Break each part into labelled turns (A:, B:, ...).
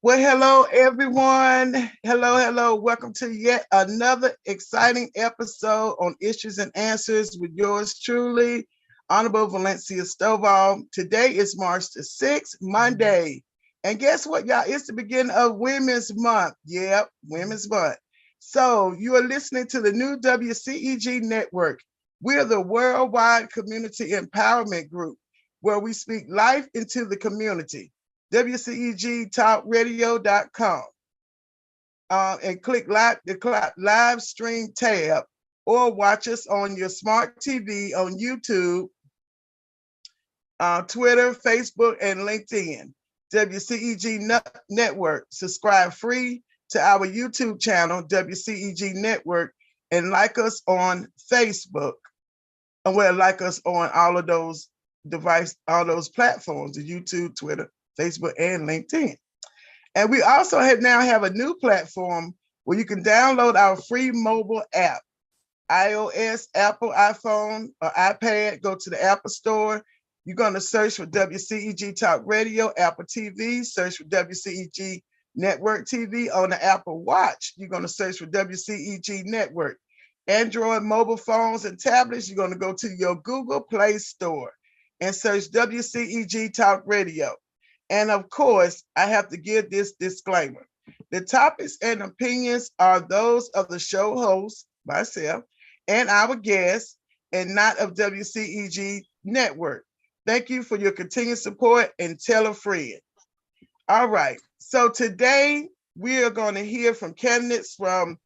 A: Well, hello, everyone. Hello. Welcome to yet another exciting episode on Issues and Answers with yours truly, Honorable Valencia Stoval. Today is March the 6th, Monday. And guess what, y'all? It's the beginning of Women's Month. Yep, Women's Month. So you are listening to the new WCEG Network. We're the worldwide community empowerment group where we speak life into the community. WCEGTalkRadio.com and click the live stream tab or watch us on your smart TV on YouTube, Twitter, Facebook, and LinkedIn. WCEG Network. Subscribe free to our YouTube channel, WCEG Network, and like us on Facebook. And like us on all of those all those platforms, the YouTube, Twitter, Facebook, and LinkedIn. And we also now have a new platform where you can download our free mobile app, iOS, Apple, iPhone, or iPad. Go to the Apple Store. You're going to search for WCEG Talk Radio, Apple TV, search for WCEG Network TV. On the Apple Watch, you're going to search for WCEG Network. Android mobile phones and tablets, you're going to go to your Google Play Store and search WCEG Talk Radio. And of course, I have to give this disclaimer. The topics and opinions are those of the show host, myself, and our guests, and not of WCEG Network. Thank you for your continued support and tell a friend. All right. So today we are going to hear from candidates from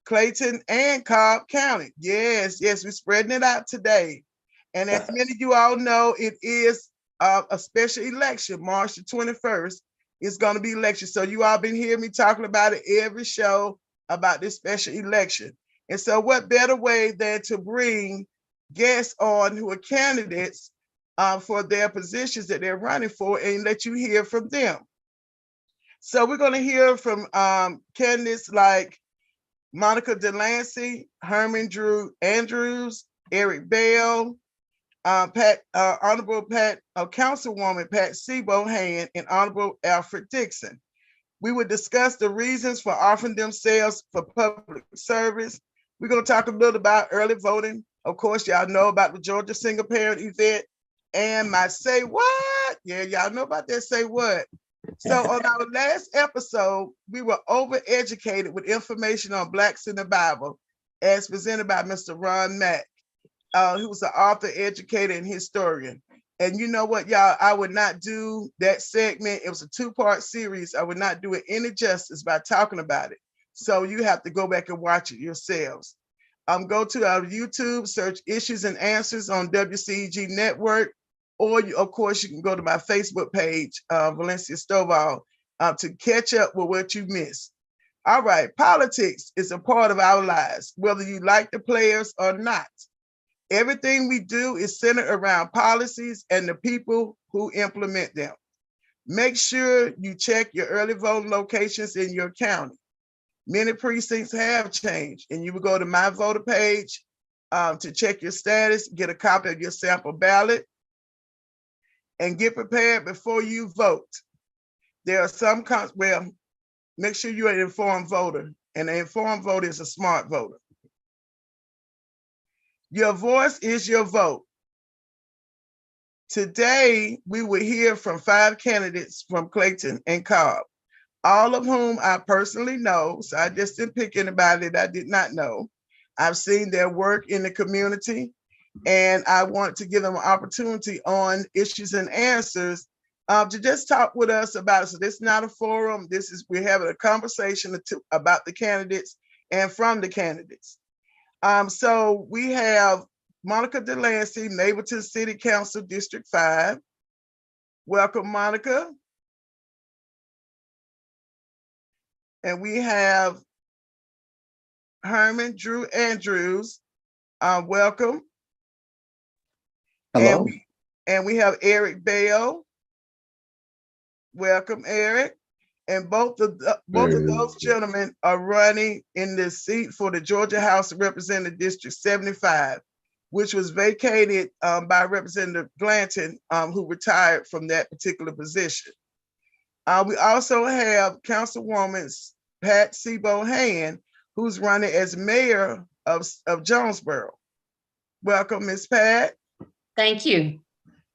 A: Clayton and Cobb County. Yes, we're spreading it out today. And as many of you all know, it is a special election, March the 21st. It's going to be election. So you all been hearing me talking about it every show about this special election. And so what better way than to bring guests on who are candidates for their positions that they're running for and let you hear from them. So we're going to hear from candidates like Monica Delancey, Herman Drew Andrews, Eric Bell, Honorable Councilwoman Pat Sebohan, and Honorable Alfred Dixon. We would discuss the reasons for offering themselves for public service. We're going to talk a little about early voting. Of course, y'all know about the Georgia single parent event and my say what? Yeah, y'all know about that say what. So on our last episode, we were overeducated with information on Blacks in the Bible as presented by Mr. Ron Mack, who was an author, educator, and historian. And you know what, y'all, I would not do that segment. It was a two-part series. I would not do it any justice by talking about it. So you have to go back and watch it yourselves. Go to our YouTube, search Issues and Answers on WCEG Network, or of course, you can go to my Facebook page, Valencia Stoval, to catch up with what you missed. All right, politics is a part of our lives, whether you like the players or not. Everything we do is centered around policies and the people who implement them. Make sure you check your early voting locations in your county. Many precincts have changed, and you will go to my voter page to check your status, get a copy of your sample ballot, and get prepared before you vote. There are some, make sure you're an informed voter, and an informed voter is a smart voter. Your voice is your vote. Today, we will hear from 5 candidates from Clayton and Cobb, all of whom I personally know, so I just didn't pick anybody that I did not know. I've seen their work in the community, and I want to give them an opportunity on Issues and Answers to just talk with us about it. So this is not a forum. We're having a conversation about the candidates and from the candidates. So we have Monica Delancey, Mableton City Council, District 5. Welcome, Monica. And we have Herman Drew Andrews. Welcome.
B: Hello.
A: And we have Eric Bell. Welcome, Eric. And both of those gentlemen are running in the seat for the Georgia House of Representatives District 75, which was vacated by Representative Glanton, who retired from that particular position. We also have Councilwoman Pat Sebo-Hand, who's running as mayor of Jonesboro. Welcome, Ms. Pat.
B: Thank you.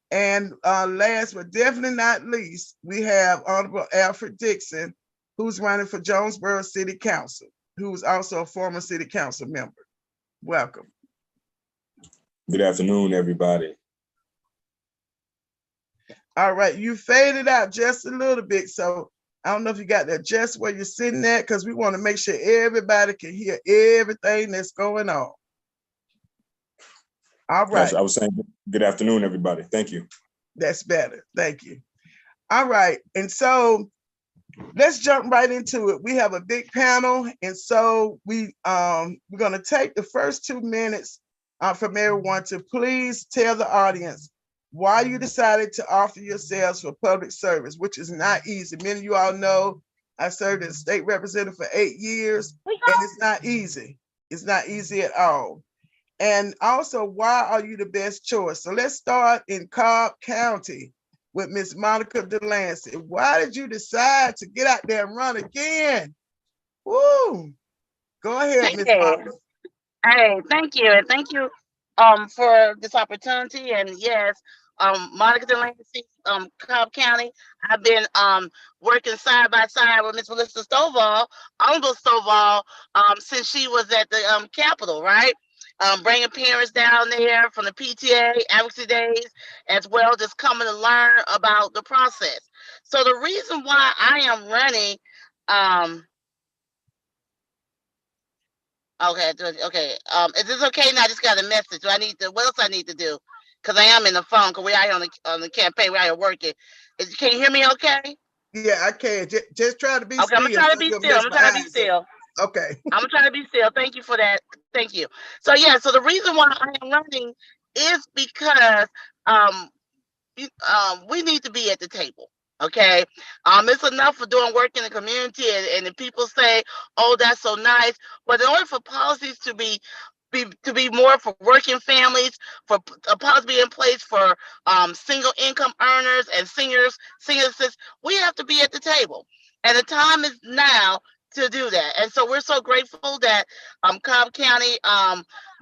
A: And last but definitely not least, we have Honorable Alfred Dixon, who's running for Jonesboro City Council, who's also a former city council member. Welcome.
C: Good afternoon, everybody.
A: All right, you faded out just a little bit, so I don't know if you got to adjust where you're sitting at, because we want to make sure everybody can hear everything that's going on. All right.
C: Yes, I was saying good afternoon, everybody. Thank you.
A: That's better. Thank you. All right, and so let's jump right into it. We have a big panel, and so we're going to take the first 2 minutes from everyone to please tell the audience why you decided to offer yourselves for public service, which is not easy. Many of you all know I served as state representative for 8 years, and it's not easy. It's not easy at all. And also, why are you the best choice? So let's start in Cobb County with Miss Monica Delancey. Why did you decide to get out there and run again? Woo! Go ahead, Miss Monica.
D: Hey, thank you. And thank you for this opportunity. And yes, Monica Delancey, Cobb County. I've been working side by side with Miss Valencia Stoval, Honorable Stovall, since she was at the Capitol, right? Bringing parents down there from the PTA, advocacy days, as well, just coming to learn about the process. So the reason why I am running, okay. Is this okay now? I just got a message. Do I need to, what else I need to do? Because I am in the phone, because we are on the campaign, we are working. Can you hear me okay?
A: Yeah, I can. Just try to be still.
D: Okay, I'm gonna try to be still. I'm gonna try to be still.
A: Okay.
D: I'm gonna try to be still. Thank you for that. Thank you. So yeah, so the reason why I am running is because we need to be at the table. Okay. It's enough for doing work in the community, and the people say, oh, that's so nice. But in order for policies to be more for working families, for a policy to be in place for single income earners and seniors, we have to be at the table. And the time is now to do that. And so we're so grateful that Cobb County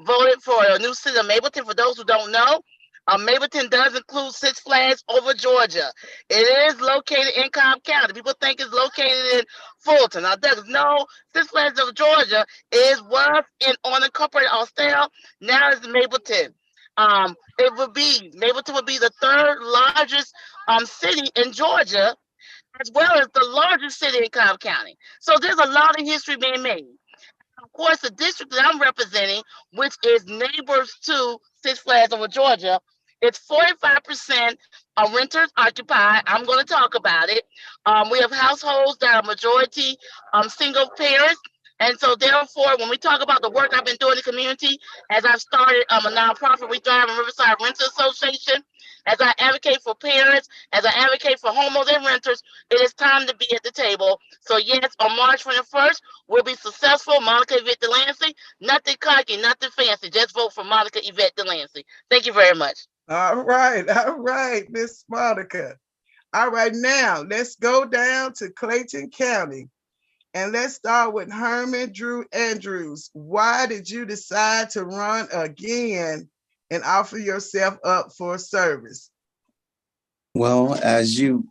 D: voted for a new city of Mableton. For those who don't know, Mableton does include Six Flags Over Georgia. It is located in Cobb County. People think it's located in Fulton. Now, there's no Six Flags Over Georgia was on Incorporated Austell. Now it's Mableton. Mableton would be the third largest city in Georgia, as well as the largest city in Cobb County. So there's a lot of history being made. Of course, the district that I'm representing, which is neighbors to Six Flags Over Georgia, it's 45% of renters occupied. I'm going to talk about it. We have households that are majority single parents. And so therefore, when we talk about the work I've been doing in the community, as I've started a nonprofit, We Thrive in Riverside Renter Association, as I advocate for parents, as I advocate for homeowners and renters, it is time to be at the table. So yes, on March 21st, we'll be successful. Monica Yvette Delancey, nothing cocky, nothing fancy. Just vote for Monica Yvette Delancey. Thank you very much.
A: All right, Miss Monica. All right, now let's go down to Clayton County. And let's start with Herman Drew Andrews. Why did you decide to run again and offer yourself up for service?
E: Well, as you,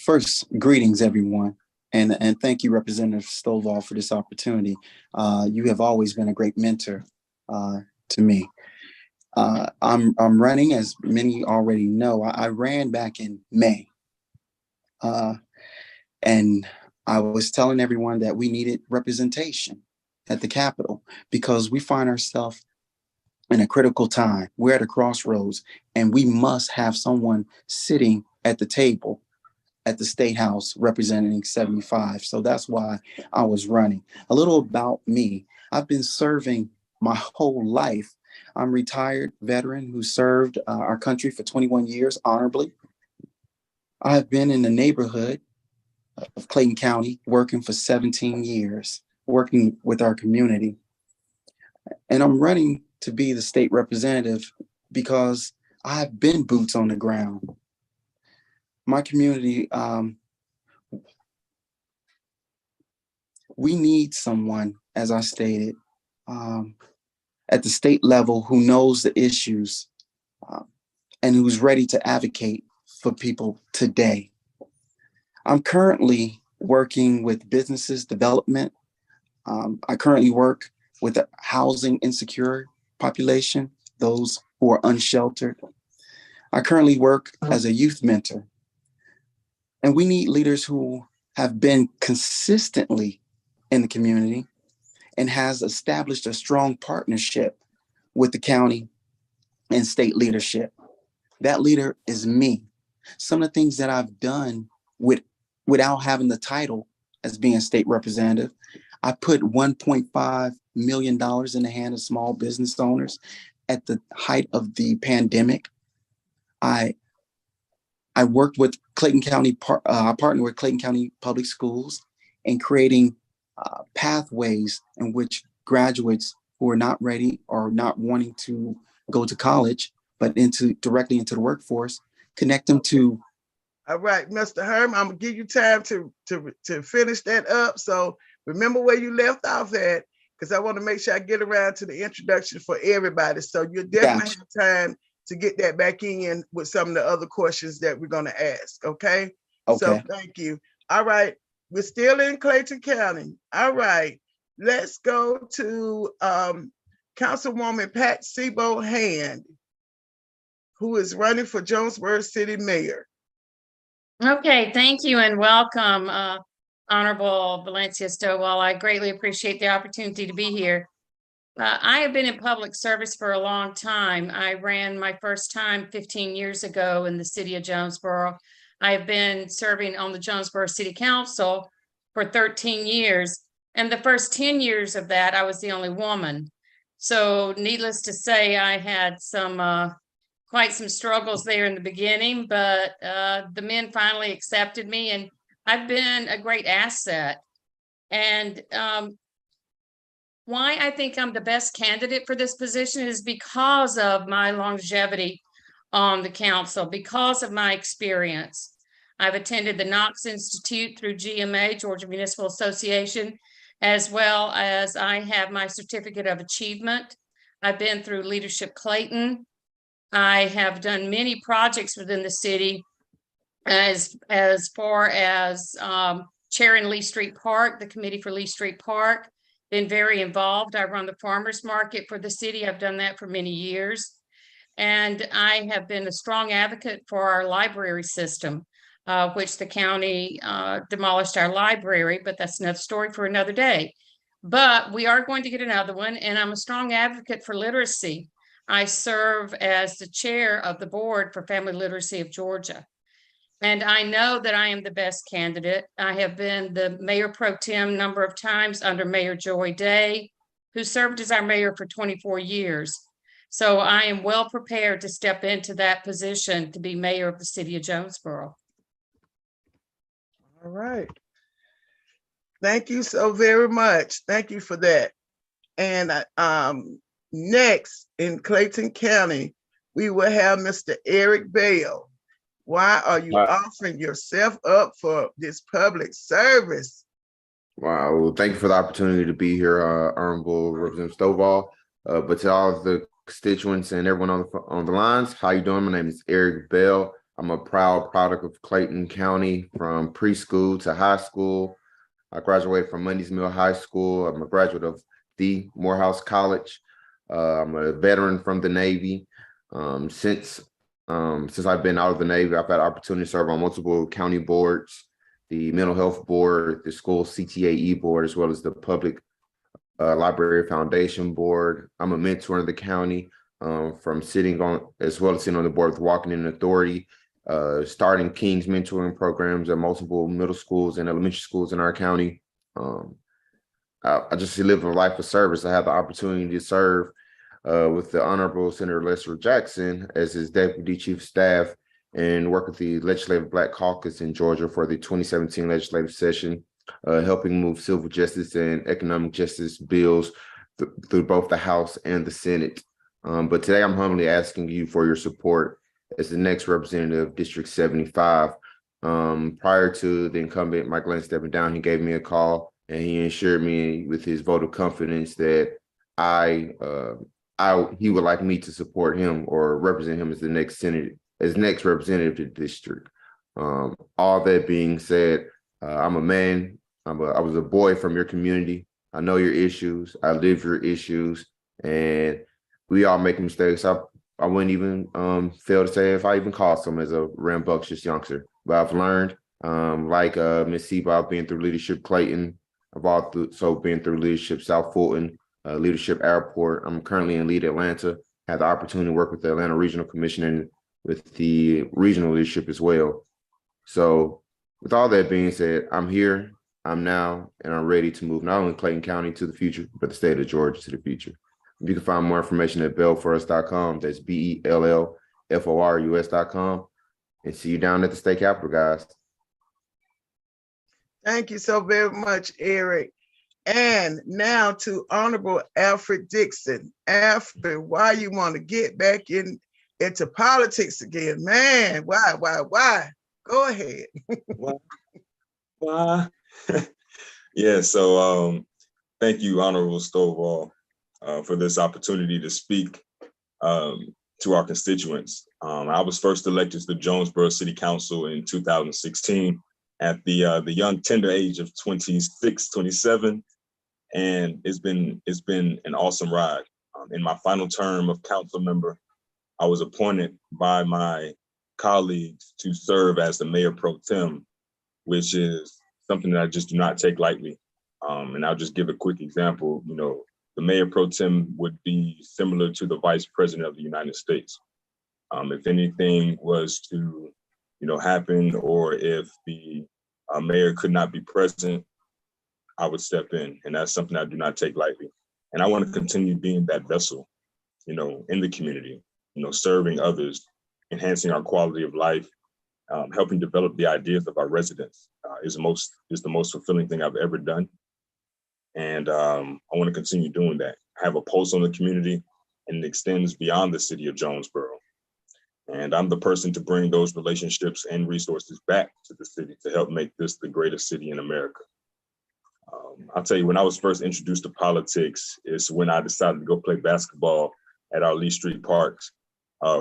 E: first, greetings, everyone. And thank you, Representative Stovall, for this opportunity. You have always been a great mentor to me. I'm running, as many already know. I ran back in May. And I was telling everyone that we needed representation at the Capitol because we find ourselves in a critical time. We're at a crossroads, and we must have someone sitting at the table at the State House representing 75. So that's why I was running. A little about me. I've been serving my whole life. I'm a retired veteran who served our country for 21 years honorably. I've been in the neighborhood of Clayton County working for 17 years, working with our community. And I'm running to be the state representative because I've been boots on the ground. My community we need someone, as I stated, at the state level who knows the issues and who's ready to advocate for people today. I'm currently working with businesses development. I currently work with a housing insecure population, those who are unsheltered. I currently work as a youth mentor. And we need leaders who have been consistently in the community and has established a strong partnership with the county and state leadership. That leader is me. Some of the things that I've done without having the title as being state representative, I put $1.5 million in the hand of small business owners at the height of the pandemic. I worked with Clayton County, I partnered with Clayton County Public Schools in creating pathways in which graduates who are not ready or not wanting to go to college, but directly into the workforce, connect them to.
A: All right, Mr. Herm, I'm gonna give you time to finish that up. So remember where you left off at, because I want to make sure I get around to the introduction for everybody. So you'll definitely have time to get that back in with some of the other questions that we're going to ask. Okay. So thank you. All right. We're still in Clayton County. All right. Let's go to Councilwoman Pat Sebo-Hand, who is running for Jonesboro City Mayor.
B: Okay. Thank you and welcome, Honorable Valencia Stoval. I greatly appreciate the opportunity to be here. I have been in public service for a long time. I ran my first time 15 years ago in the city of Jonesboro. I have been serving on the Jonesboro City Council for 13 years. And the first 10 years of that, I was the only woman. So needless to say, I had quite some struggles there in the beginning, but the men finally accepted me and I've been a great asset. And why I think I'm the best candidate for this position is because of my longevity on the council, because of my experience. I've attended the Knox Institute through GMA, Georgia Municipal Association, as well as I have my certificate of achievement. I've been through Leadership Clayton. I have done many projects within the city as far as chairing Lee Street Park, the Committee for Lee Street Park. Been very involved. I run the farmers market for the city. I've done that for many years. And I have been a strong advocate for our library system, which the county demolished our library, but that's another story for another day. But we are going to get another one, and I'm a strong advocate for literacy. I serve as the chair of the board for Family Literacy of Georgia. And I know that I am the best candidate. I have been the mayor pro tem number of times under Mayor Joy Day, who served as our mayor for 24 years. So I am well prepared to step into that position to be mayor of the city of Jonesboro.
A: All right. Thank you so very much. Thank you for that. And next in Clayton County, we will have Mr. Eric Bell. Why are you offering yourself up for this public service?
F: Wow, well, thank you for the opportunity to be here, Honorable Representative Stovall. But to all of the constituents and everyone on the lines, how you doing? My name is Eric Bell. I'm a proud product of Clayton County from preschool to high school. I graduated from Mundy's Mill High School. I'm a graduate of the Morehouse College. I'm a veteran from the Navy. Since I've been out of the Navy, I've had opportunity to serve on multiple county boards, the mental health board, the school CTAE board, as well as the public library foundation board. I'm a mentor in the county from sitting on, as well as sitting on the board with Walking in Authority, starting King's mentoring programs at multiple middle schools and elementary schools in our county. I just live a life of service. I have the opportunity to serve with the Honorable Senator Lester Jackson as his Deputy Chief of Staff and work with the Legislative Black Caucus in Georgia for the 2017 legislative session, helping move civil justice and economic justice bills through both the House and the Senate. But today I'm humbly asking you for your support as the next representative of District 75. Prior to the incumbent Mike Lane stepping down, he gave me a call and he assured me with his vote of confidence that he would like me to support him or represent him as the next next representative to the district. All that being said, I'm a man. I was a boy from your community. I know your issues. I live your issues, and we all make mistakes. I wouldn't even fail to say if I even caused them as a rambunctious youngster. But I've learned, like Ms. Seba, I've been through leadership Clayton. I've also been through leadership South Fulton, leadership Airport. I'm currently in Lead Atlanta. Had the opportunity to work with the Atlanta Regional Commission and with the regional leadership as well. So with all that being said, I'm here, I'm now, and I'm ready to move not only Clayton County to the future, but the state of Georgia to the future. You can find more information at bellforus.com. That's BELLFORUS.com. And see you down at the state capitol, guys.
A: Thank you so very much, Eric. And now to Honorable Alfred Dixon. Alfred, why you want to get back into politics again? Man, why? Go ahead.
C: Why? Yeah, so thank you, Honorable Stovall, for this opportunity to speak to our constituents. I was first elected to the Jonesboro City Council in 2016 at the young tender age of 26, 27. And it's been an awesome ride. In my final term of council member, I was appointed by my colleagues to serve as the mayor pro tem, which is something that I just do not take lightly. And I'll just give a quick example. You know, the mayor pro tem would be similar to the vice president of the United States. If anything was to, happen, or if the mayor could not be present, I would step in, and that's something I do not take lightly. And I want to continue being that vessel, in the community, serving others, enhancing our quality of life, helping develop the ideas of our residents is the most fulfilling thing I've ever done. And I want to continue doing that. I have a pulse on the community, and it extends beyond the city of Jonesboro. And I'm the person to bring those relationships and resources back to the city to help make this the greatest city in America. I'll tell you, when I was first introduced to politics is when I decided to go play basketball at our Lee Street Parks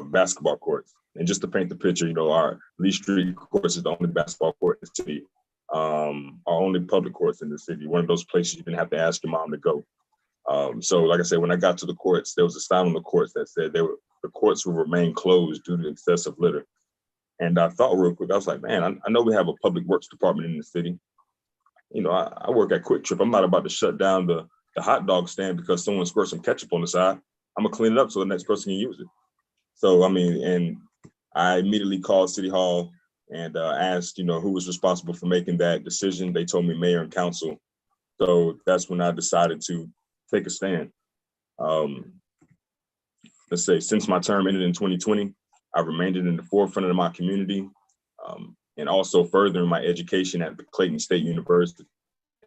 C: basketball courts. And just to paint the picture, our Lee Street courts is the only basketball court in the city, our only public courts in the city, one of those places you didn't have to ask your mom to go. So like I said, when I got to the courts, there was a sign on the courts that said the courts will remain closed due to excessive litter. And I thought real quick, I was like, man, I know we have a public works department in the city. I work at Quick Trip. I'm not about to shut down the hot dog stand because someone squirts some ketchup on the side. I'm gonna clean it up so the next person can use it. So, and I immediately called City Hall and asked, who was responsible for making that decision. They told me mayor and council. So that's when I decided to take a stand. Let's say since my term ended in 2020, I've remained in the forefront of my community. And also furthering my education at the Clayton State University.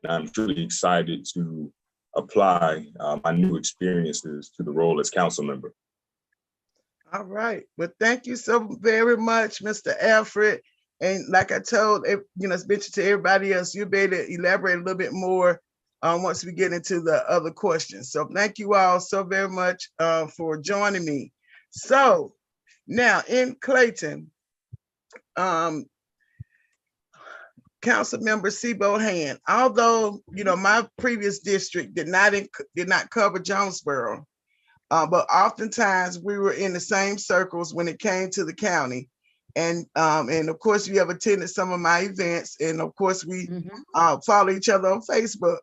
C: And I'm truly excited to apply my new experiences to the role as council member.
A: All right. Well, thank you so very much, Mr. Alfred. And like I told, it's mentioned to everybody else, you'll be able to elaborate a little bit more once we get into the other questions. So thank you all so very much for joining me. So now in Clayton, Councilmember Sebo Hand, although my previous district did not cover Jonesboro, but oftentimes we were in the same circles when it came to the county, and of course you have attended some of my events, and of course we follow each other on Facebook.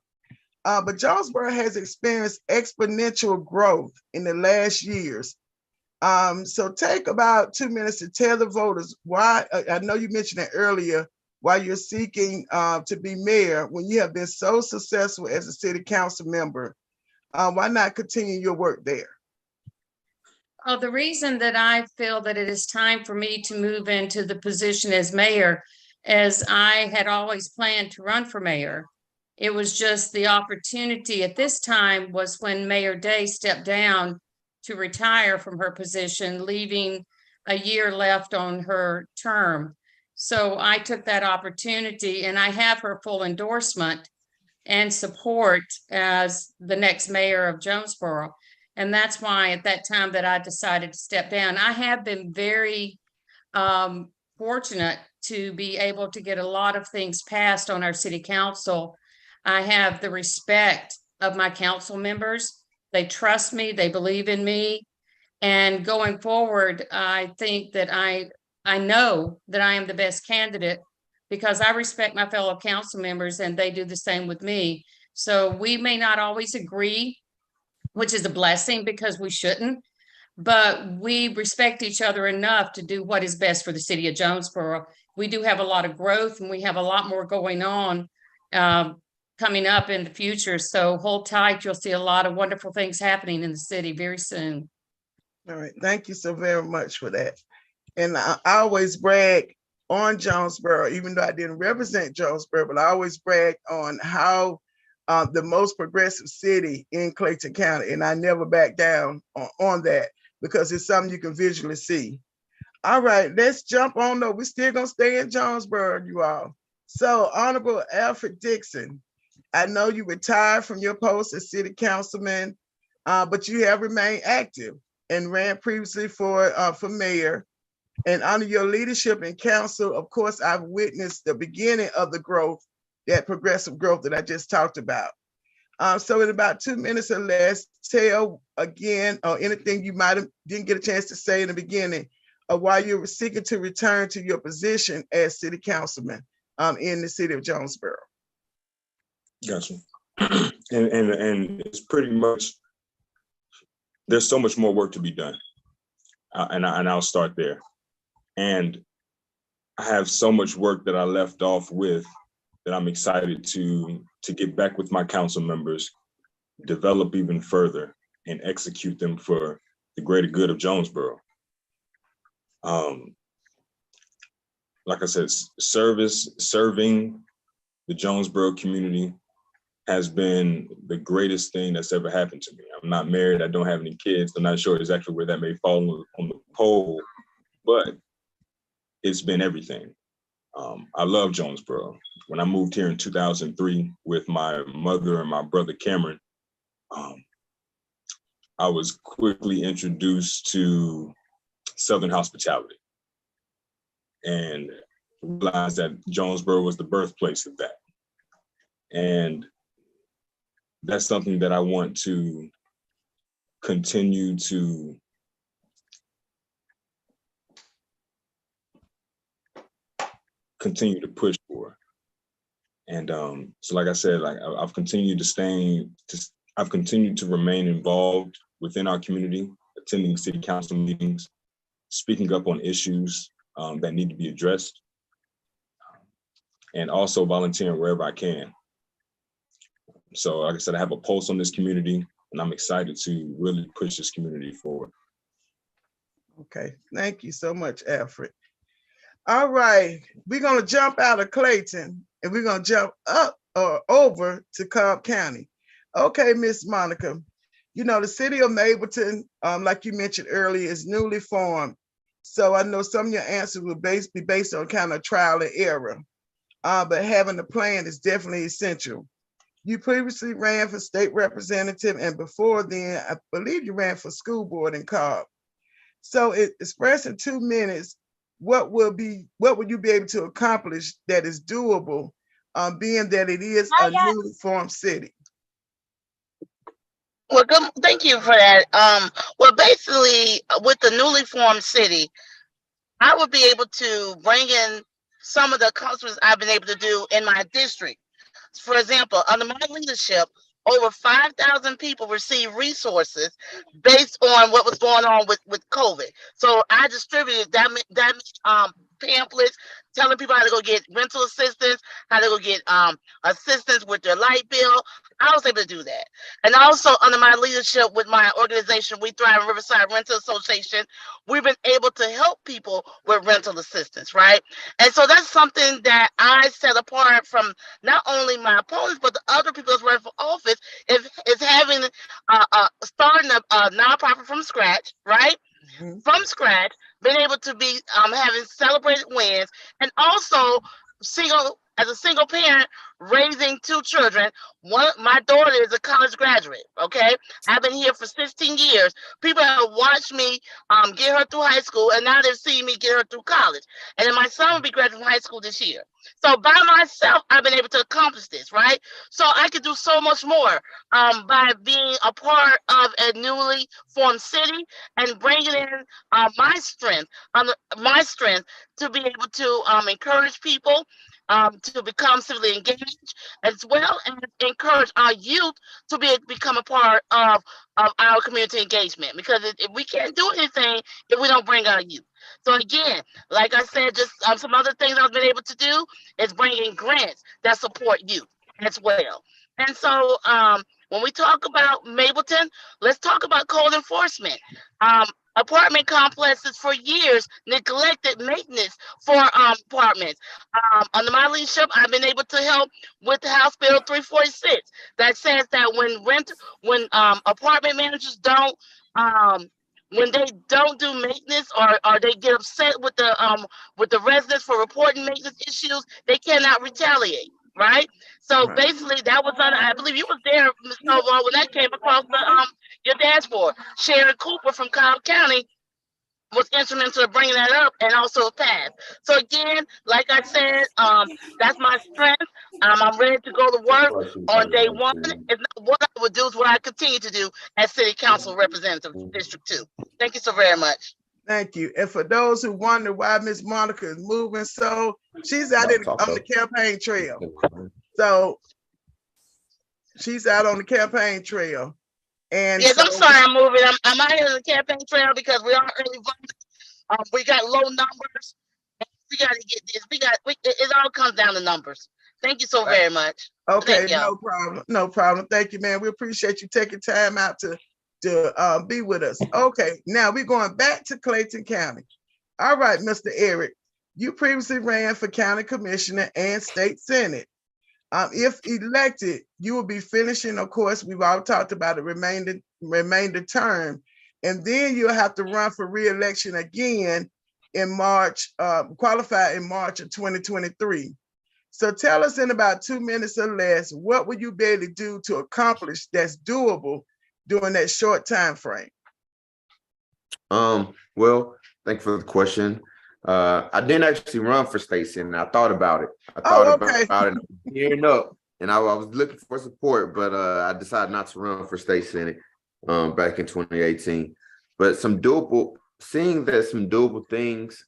A: But Jonesboro has experienced exponential growth in the last years. So take about 2 minutes to tell the voters why. I know you mentioned it earlier. Why you're seeking to be mayor when you have been so successful as a city council member. Why not continue your work there?
B: Oh, the reason that I feel that it is time for me to move into the position as mayor, as I had always planned to run for mayor. It was just the opportunity at this time was when Mayor Day stepped down to retire from her position, leaving a year left on her term. So I took that opportunity, and I have her full endorsement and support as the next mayor of Jonesboro. And that's why at that time that I decided to step down. I have been very fortunate to be able to get a lot of things passed on our city council. I have the respect of my council members. They trust me, they believe in me. And going forward, I think that I know that I am the best candidate because I respect my fellow council members and they do the same with me. So we may not always agree, which is a blessing because we shouldn't, but we respect each other enough to do what is best for the city of Jonesboro. We do have a lot of growth and we have a lot more going on coming up in the future. So hold tight. You'll see a lot of wonderful things happening in the city very soon.
A: All right. Thank you so very much for that. And I always brag on Jonesboro, even though I didn't represent Jonesboro, but I always brag on how the most progressive city in Clayton County. And I never back down on that because it's something you can visually see. All right, let's jump on though. We're still gonna stay in Jonesboro, you all. So Honorable Alfred Dixon, I know you retired from your post as city councilman, but you have remained active and ran previously for mayor. And under your leadership in council, of course, I've witnessed the beginning of the growth, that progressive growth that I just talked about. So in about 2 minutes or less, tell again, or anything you might have didn't get a chance to say in the beginning, of why you were seeking to return to your position as city councilman in the city of Jonesboro.
C: Gotcha. And it's pretty much, there's so much more work to be done. And I'll start there. And I have so much work that I left off with that I'm excited to get back with my council members, develop even further, and execute them for the greater good of Jonesboro. Like I said, serving the Jonesboro community has been the greatest thing that's ever happened to me. I'm not married, I don't have any kids. I'm not sure exactly where that may fall on the poll, but it's been everything. I love Jonesboro. When I moved here in 2003 with my mother and my brother Cameron, I was quickly introduced to Southern hospitality and realized that Jonesboro was the birthplace of that. And that's something that I want to continue to push for. And so like I said, like I've continued to remain involved within our community, attending city council meetings, speaking up on issues that need to be addressed, and also volunteering wherever I can. So like I said, I have a pulse on this community and I'm excited to really push this community forward.
A: Okay, thank you so much, Alfred. All right, we're gonna jump out of Clayton and we're gonna jump up or over to Cobb County. Okay, Miss Monica, you know, the city of Mableton, like you mentioned earlier, is newly formed. So I know some of your answers will be based on kind of trial and error, but having a plan is definitely essential. You previously ran for state representative, and before then, I believe you ran for school board in Cobb. So express in 2 minutes, what would you be able to accomplish that is doable, being that it is a newly formed city?
D: Well, good, thank you for that. Well, basically, with the newly formed city, I would be able to bring in some of the accomplishments I've been able to do in my district. For example, under my leadership, over 5,000 people received resources based on what was going on with COVID. So I distributed that pamphlets telling people how to go get rental assistance, how to go get assistance with their light bill. I was able to do that. And also under my leadership with my organization, We Thrive Riverside Rental Association, we've been able to help people with rental assistance, right? And so that's something that I set apart from not only my opponents, but the other people that's running for office, is having starting a nonprofit from scratch, right? Mm-hmm. From scratch, been able to be having celebrated wins, and also as a single parent raising 2 children. My daughter is a college graduate. Okay, I've been here for 16 years. People have watched me get her through high school, and now they've seen me get her through college. And then my son will be graduating from high school this year. So by myself, I've been able to accomplish this, right? So I could do so much more by being a part of a newly formed city and bringing in my strength to be able to encourage people to become civilly engaged, as well as encourage our youth to become a part of our community engagement. Because if we can't do anything if we don't bring our youth. So again, like I said, just some other things I've been able to do is bring in grants that support youth as well. And so when we talk about Mableton, let's talk about code enforcement. Apartment complexes for years neglected maintenance for apartments. Under my leadership, I've been able to help with the House Bill 346 that says that when apartment managers don't when they don't do maintenance, or they get upset with the residents for reporting maintenance issues, they cannot retaliate. Right. So basically, that was I believe you was there, Ms. Stovall, when that came across your dashboard. Sharon Cooper from Cobb County was instrumental in bringing that up, and also passed. So again, like I said, that's my strength. I'm ready to go to work on day one. What I would do is what I continue to do as City Council Representative District 2. Thank you so very much.
A: Thank you. And for those who wonder why Miss Monica is moving, so she's out on the campaign trail. So she's out on the campaign trail. And
D: yes, I'm sorry I'm moving. I'm out here on the campaign trail because we are early voting. We got low numbers. We got to get this. It all comes down to numbers. Thank you so very much.
A: Okay, no problem. No problem. Thank you, man. We appreciate you taking time out to be with us. Okay, now we're going back to Clayton County. All right, Mr. Eric, you previously ran for county commissioner and state senate. If elected, you will be finishing, of course, we've all talked about the remainder term, and then you'll have to run for re-election again in March, qualify in March of 2023. So tell us in about 2 minutes or less, what will you be able to do to accomplish that's doable during that short time frame?
F: Well, thank you for the question. I didn't actually run for state senate. I thought about it. About it, gearing up, and I was looking for support, but I decided not to run for state senate back in 2018. But seeing that some doable things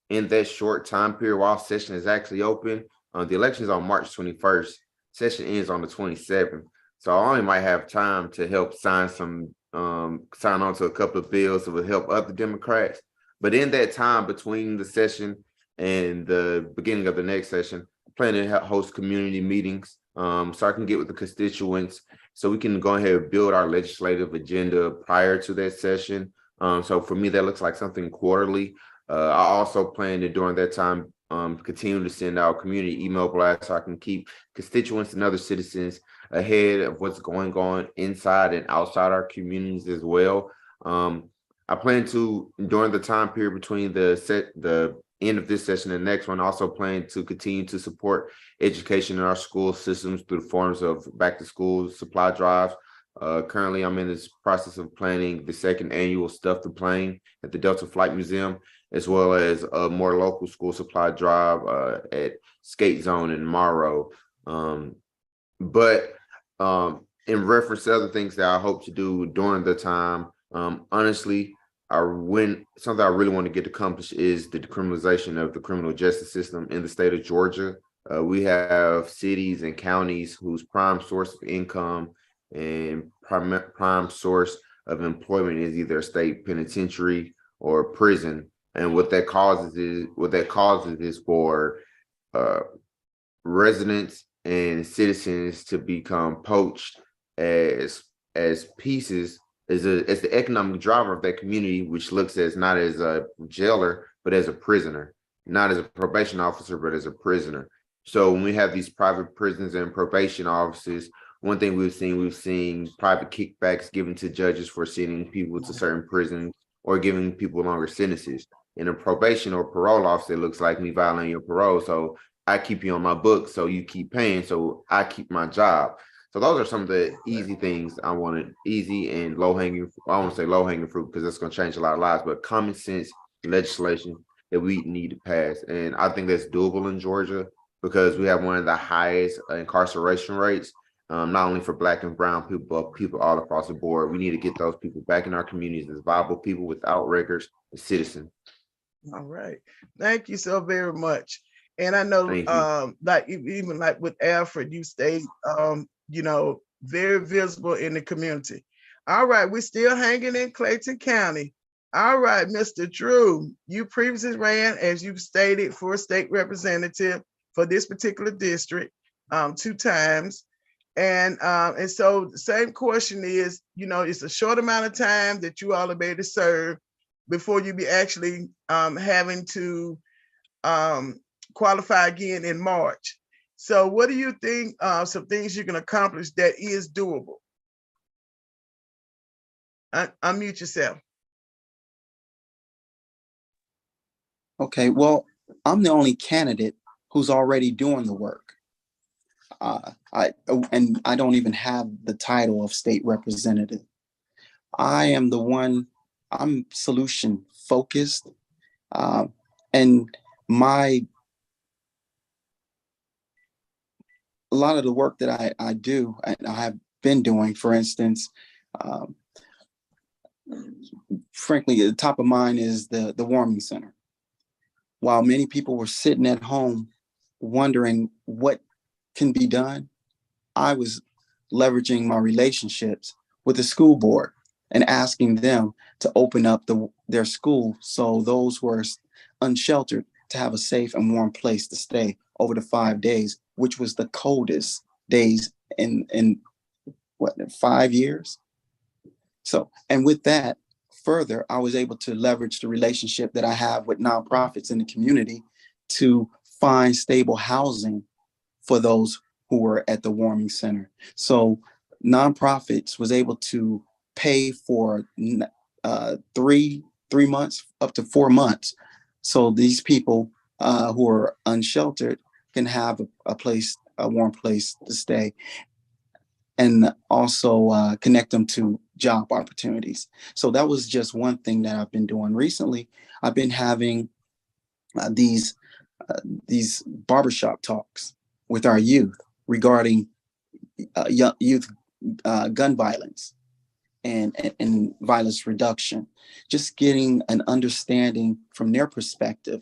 F: in that short time period while session is actually open. The election is on March 21st. Session ends on the 27th. So I only might have time to help sign on to a couple of bills that would help other Democrats. But in that time between the session and the beginning of the next session, I plan to host community meetings so I can get with the constituents so we can go ahead and build our legislative agenda prior to that session. So for me, that looks like something quarterly. I also plan to, during that time, continue to send out community email blasts so I can keep constituents and other citizens ahead of what's going on inside and outside our communities as well. I plan to, during the time period between the end of this session and the next one, also plan to continue to support education in our school systems through the forms of back to school supply drives. Currently, I'm in this process of planning the second annual Stuff the Plane at the Delta Flight Museum, as well as a more local school supply drive at Skate Zone in Morrow. But in reference to other things that I hope to do during the time, honestly, something I really want to get accomplished is the decriminalization of the criminal justice system in the state of Georgia. We have cities and counties whose prime source of income and prime source of employment is either a state penitentiary or prison. And what that causes is for residents and citizens to become poached as pieces as the economic driver of that community, which looks as not as a jailer, but as a prisoner, not as a probation officer, but as a prisoner. So when we have these private prisons and probation offices, one thing we've seen private kickbacks given to judges for sending people to certain prisons or giving people longer sentences. In a probation or parole officer, it looks like me violating your parole. So I keep you on my book, so you keep paying, so I keep my job. So those are some of the easy things I wanted, easy and low hanging. I won't say low hanging fruit because that's going to change a lot of lives, but common sense legislation that we need to pass. And I think that's doable in Georgia because we have one of the highest incarceration rates, not only for Black and brown people, but people all across the board. We need to get those people back in our communities as viable people without records, as citizens.
A: All right. Thank you so very much. And I know, like even like with Alfred, you stayed, you know, very visible in the community. All right, we're still hanging in Clayton County. All right, Mr. Drew, you previously ran, as you stated, for state representative for this particular district 2 times. And so the same question is, you know, it's a short amount of time that you all are able to serve before you be actually having to qualify again in March. So what do you think some things you can accomplish that is doable? Unmute yourself.
E: Okay, well, I'm the only candidate who's already doing the work. I don't even have the title of state representative. I am the one, I'm solution focused. And a lot of the work that I do, and I have been doing, for instance, frankly, at the top of mind is the warming center. While many people were sitting at home wondering what can be done, I was leveraging my relationships with the school board and asking them to open up their school so those who are unsheltered to have a safe and warm place to stay over the 5 days, which was the coldest days in 5 years. So, and with that, further, I was able to leverage the relationship that I have with nonprofits in the community to find stable housing for those who were at the warming center. So nonprofits was able to pay for 3 months up to 4 months. So these people who are unsheltered can have a warm place to stay, and also connect them to job opportunities. So that was just one thing that I've been doing recently. I've been having these barbershop talks with our youth regarding youth gun violence and violence reduction, just getting an understanding from their perspective,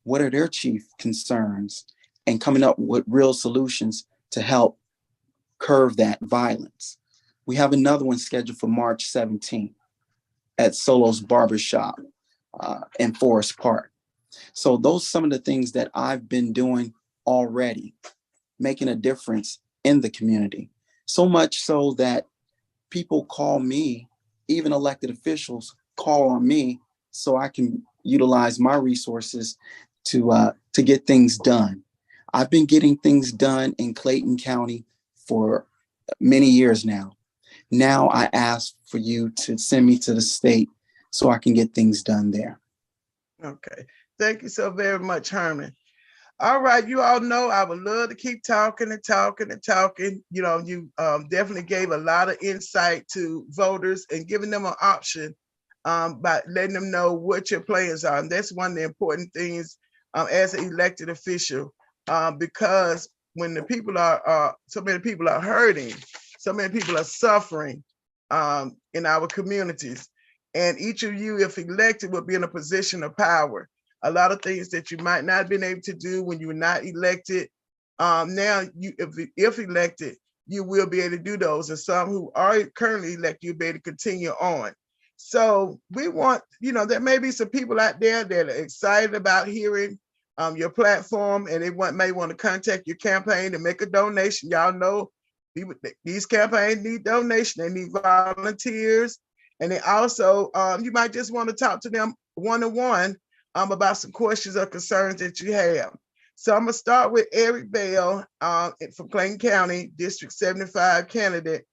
E: what are their chief concerns, and coming up with real solutions to help curb that violence. We have another one scheduled for March 17th at Solo's Barbershop in Forest Park. So those are some of the things that I've been doing already, making a difference in the community. So much so that people call me, even elected officials call on me so I can utilize my resources to get things done. I've been getting things done in Clayton County for many years now. Now I ask for you to send me to the state so I can get things done there.
A: Okay. Thank you so very much, Herman. All right, you all know I would love to keep talking and talking and talking. You know, you definitely gave a lot of insight to voters and giving them an option by letting them know what your plans are. And that's one of the important things as an elected official, because when the people are, so many people are hurting, so many people are suffering in our communities. And each of you, if elected, will be in a position of power. A lot of things that you might not have been able to do when you were not elected. Now, you, if elected, you will be able to do those. And some who are currently elected, you'll be able to continue on. So we want, you know, there may be some people out there that are excited about hearing your platform, and they may want to contact your campaign and make a donation. Y'all know these campaigns need donation. They need volunteers. And they also, you might just want to talk to them one-on-one about some questions or concerns that you have. So I'm gonna start with Eric Bell from Clayton County, District 75 candidate,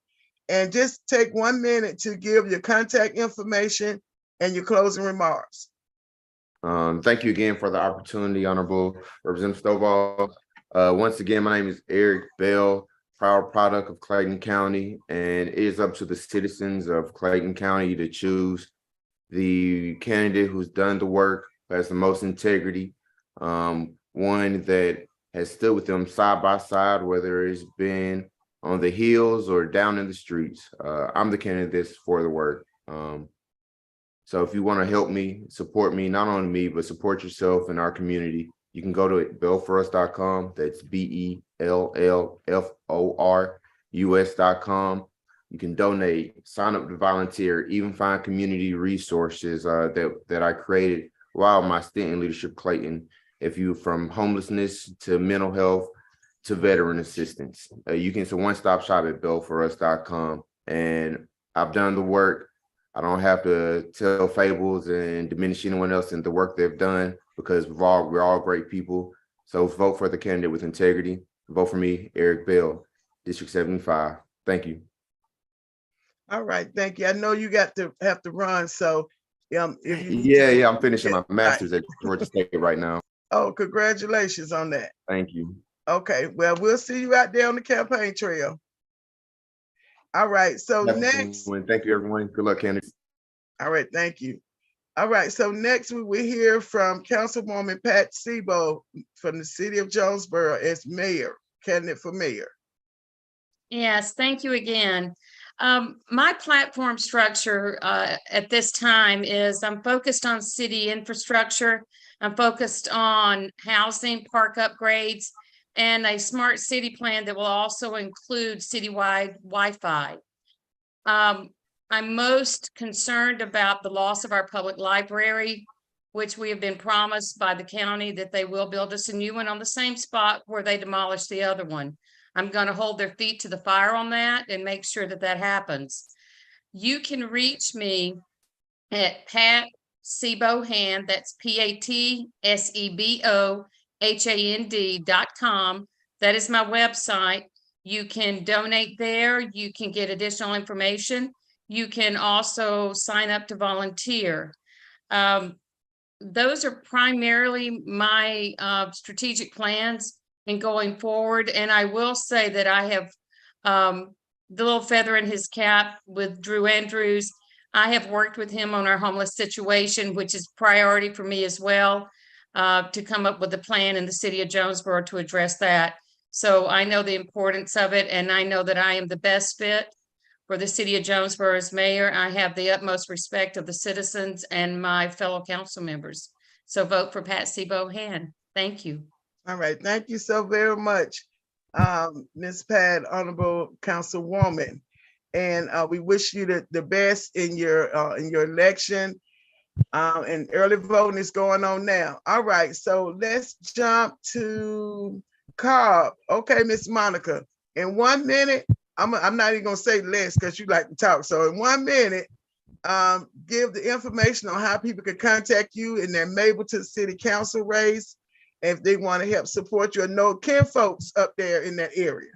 A: and just take 1 minute to give your contact information and your closing remarks.
F: Thank you again for the opportunity, Honorable Representative Stovall. Once again, my name is Eric Bell, proud product of Clayton County, and it is up to the citizens of Clayton County to choose the candidate who's done the work, who has the most integrity, one that has stood with them side by side, whether it's been on the hills or down in the streets. I'm the candidate for the work. So if you want to help me, support me, not only me, but support yourself and our community, you can go to bellforus.com. That's BELLFORUS.com. You can donate, sign up to volunteer, even find community resources that I created while my stint in Leadership Clayton. If you from homelessness to mental health to veteran assistance, you can. It's a one-stop shop at bellforus.com. And I've done the work. I don't have to tell fables and diminish anyone else in the work they've done, because we're all great people. So vote for the candidate with integrity. Vote for me, Eric Bell, District 75. Thank you.
A: All right, thank you. I know you have to run, so if you
F: yeah, I'm finishing my master's at Georgia State right now.
A: Oh, congratulations on that.
F: Thank you.
A: Okay, well, we'll see you out there on the campaign trail. All right, so next.
F: Thank you, everyone. Good luck, Candace.
A: All right, thank you. All right, so next we will hear from Councilwoman Pat Stovall from the City of Jonesboro as mayor, candidate for mayor.
B: Yes, thank you again. My platform structure at this time is I'm focused on city infrastructure. I'm focused on housing, park upgrades, and a smart city plan that will also include citywide Wi-Fi. I'm most concerned about the loss of our public library, which we have been promised by the county that they will build us a new one on the same spot where they demolished the other one. I'm going to hold their feet to the fire on that and make sure that that happens. You can reach me at Pat Sebohand, that's PATSEBOHAND.com. That is my website. You can donate there. You can get additional information. You can also sign up to volunteer. Those are primarily my strategic plans and going forward. And I will say that I have the little feather in his cap with Drew Andrews. I have worked with him on our homeless situation, which is priority for me as well, to come up with a plan in the city of Jonesboro to address that. So I know the importance of it, and I know that I am the best fit for the city of Jonesboro as mayor. I have the utmost respect of the citizens and my fellow council members. So vote for Pat Sebohand. Thank you.
A: All right, thank you so very much, Ms. Pat, Honorable Councilwoman. And we wish you the best in your election. And early voting is going on now. All right, so let's jump to Cobb. Okay, Miss Monica, in 1 minute, I'm not even gonna say less because you like to talk. So in 1 minute, give the information on how people can contact you in their Mableton City Council race if they want to help support you or know kin folks up there in that area.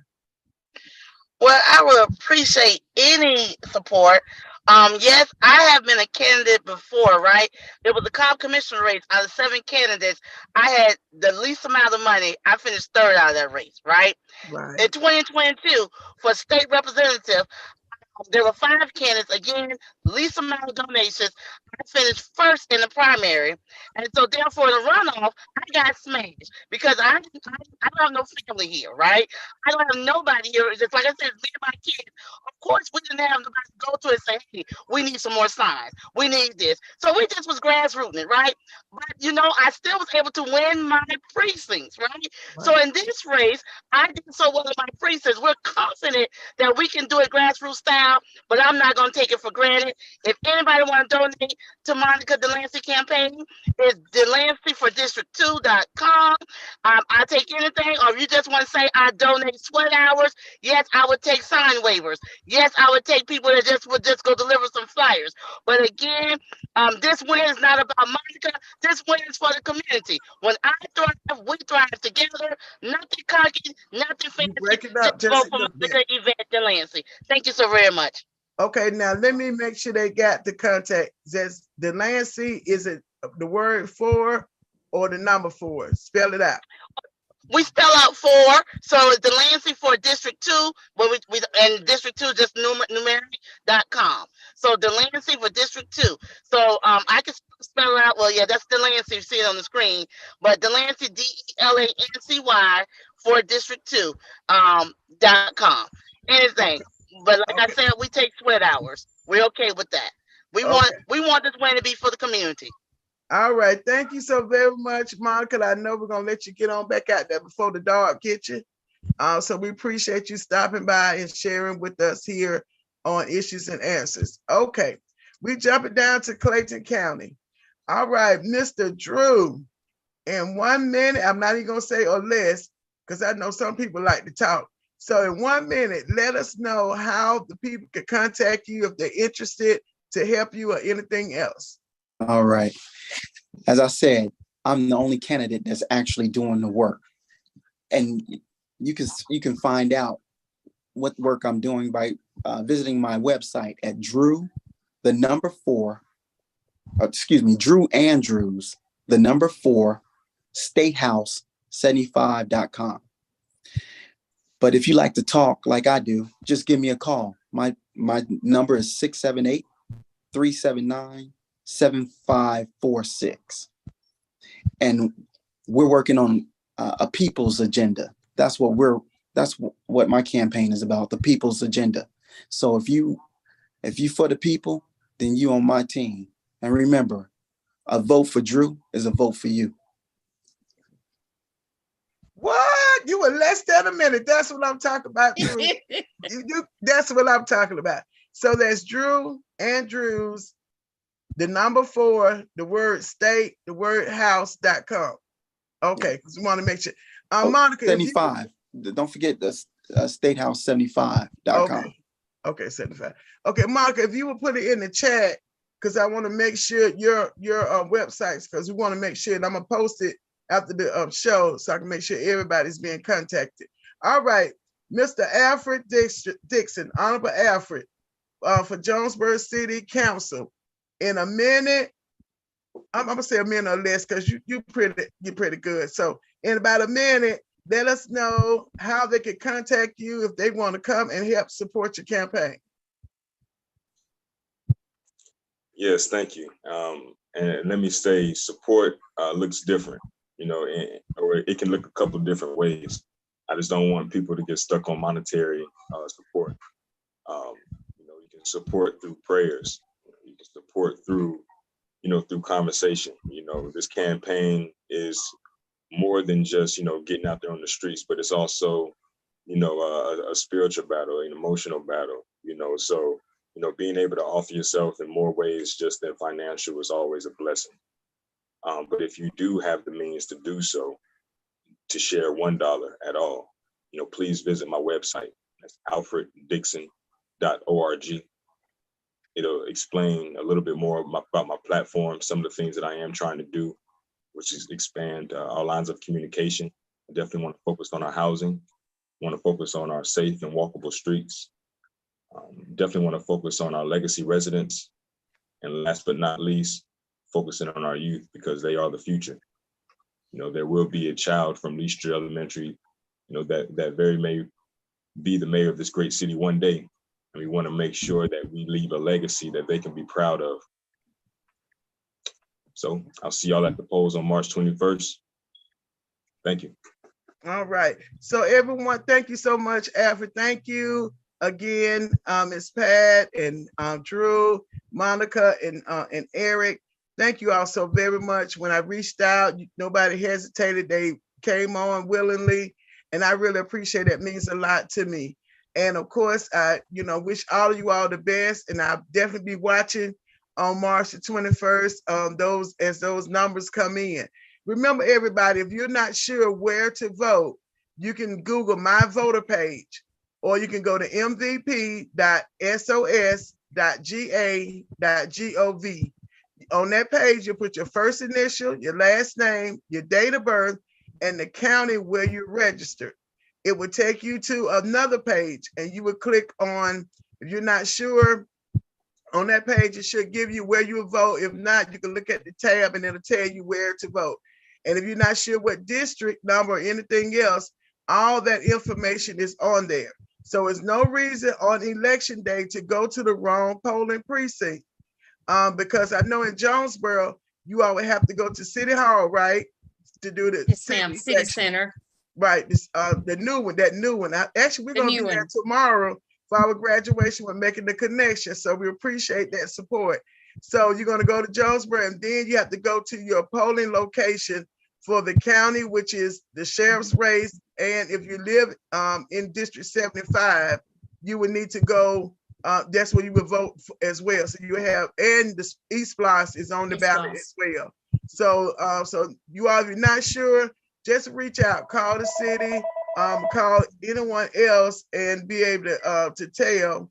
D: Well, I would appreciate any support. Yes, I have been a candidate before, right? It was the Cobb Commissioner race. Out of 7 candidates, I had the least amount of money. I finished 3rd out of that race, right?
A: Right.
D: In 2022, for state representative, there were 5 candidates. Again, least amount of donations. I finished 1st in the primary, and so therefore the runoff, I got smashed because I don't have no family here, right? I don't have nobody here. It's just like I said, me and my kids. Of course, we didn't have nobody to go to and say, "Hey, we need some more signs. We need this." So we just was grassrooting it, right? But you know, I still was able to win my precincts, right? So in this race, I did so well in my precincts. We're confident that we can do it grassroots style, but I'm not going to take it for granted. If anybody want to donate to Monica Delancey campaign, it's DelanceyForDistrict2.com. I take anything, or if you just want to say I donate sweat hours, yes, I would take sign waivers. Yes, I would take people that would just go deliver some flyers. But again, this win is not about Monica. This win is for the community. When I thrive, we thrive together. Nothing cocky, nothing fancy.
A: Break it up,
D: just vote for Monica Yvette Delancey. Thank you so very much.
A: Okay, now let me make sure they got the contact. That's Delancey, is it the word for or the number 4? Spell it out.
D: We spell out 4, so it's Delancey for District 2, but we and District 2 just numeric.com. So Delancey for District 2. So I can spell it out. Well, yeah, that's Delancey. You see it on the screen, but Delancey DELANCY for District 2 .com. Anything, but like I
A: Okay.
D: said, we take sweat hours. We're okay with that. We want this win to be for the community.
A: All right. Thank you so very much, Monica. I know we're going to let you get on back out there before the dog gets you. So we appreciate you stopping by and sharing with us here on Issues and Answers. Okay. We jumping down to Clayton County. All right, Mr. Drew. In 1 minute, I'm not even going to say or less, because I know some people like to talk. So in 1 minute, let us know how the people can contact you if they're interested to help you or anything else.
E: All right. As I said, I'm the only candidate that's actually doing the work. And you can find out what work I'm doing by visiting my website at Drew Andrews, 4, statehouse75.com. But if you like to talk like I do, just give me a call. My number is 678-379-7546. And we're working on a people's agenda. That's what my campaign is about, the people's agenda. So if you for the people, then you on my team. And remember, a vote for Drew is a vote for you.
A: What? You were less than a minute. That's what I'm talking about, Drew. That's what I'm talking about. So that's Drew Andrews, the number 4, the word state, the word house.com. Okay, because we want to make sure. Monica,
E: 75. Don't forget the statehouse75.com.
A: Okay, 75. Okay, Monica, if you would put it in the chat, because I want to make sure your websites, because we want to make sure, and I'm gonna post it after the show so I can make sure everybody's being contacted. All right, Mr. Alfred Dixon, Honorable Alfred, for Jonesboro City Council. In a minute, I'm gonna say a minute or less because you're pretty good. So in about a minute, let us know how they can contact you if they want to come and help support your campaign.
C: Yes, thank you. And let me say, support looks different, or it can look a couple different ways. I just don't want people to get stuck on monetary support. You can support through prayers. You can support through, through conversation. This campaign is more than just, getting out there on the streets, but it's also, a spiritual battle, an emotional battle, so being able to offer yourself in more ways just than financial is always a blessing. But if you do have the means to do so, to share $1 at all, please visit my website. That's alfreddixon.org. It'll explain a little bit more about my platform, some of the things that I am trying to do, which is expand our lines of communication. I definitely want to focus on our housing, want to focus on our safe and walkable streets. Definitely want to focus on our legacy residents. And last but not least, focusing on our youth because they are the future. There will be a child from Lee Street Elementary, that very may be the mayor of this great city one day. And we want to make sure that we leave a legacy that they can be proud of. So I'll see y'all at the polls on March 21st. Thank you.
A: All right. So everyone, thank you so much, Alfred. Thank you again, Ms. Pat and Drew, Monica, and Eric. Thank you all so very much. When I reached out, nobody hesitated. They came on willingly, and I really appreciate it. It means a lot to me. And of course, I wish all of you all the best, and I'll definitely be watching on March the 21st, as those numbers come in. Remember, everybody, if you're not sure where to vote, you can Google my voter page, or you can go to mvp.sos.ga.gov. On that page, you put your first initial, your last name, your date of birth, and the county where you're registered. It would take you to another page, and you would click on If you're not sure, on that page, it should give you where you will vote. If not, you can look at the tab and it'll tell you where to vote. And if you're not sure what district number or anything else, all that information is on there. So there's no reason on election day to go to the wrong polling precinct. Because I know in Jonesboro, you always have to go to City Hall, right? To do the
B: Yes, ma'am. City
A: election.
B: Center.
A: Right, the new one, that new one. Actually, we're
B: The
A: gonna
B: new
A: be there
B: one.
A: tomorrow for our graduation. We're making the connection, so we appreciate that support. So you're gonna go to Jonesboro, and then you have to go to your polling location for the county, which is the sheriff's race. And if you live in District 75, you would need to go. That's where you would vote as well. So you have, and the East Block is on the
B: East
A: ballot
B: Block.
A: as well. So so you all, if you're not sure, just reach out, call the city, call anyone else, and be able to tell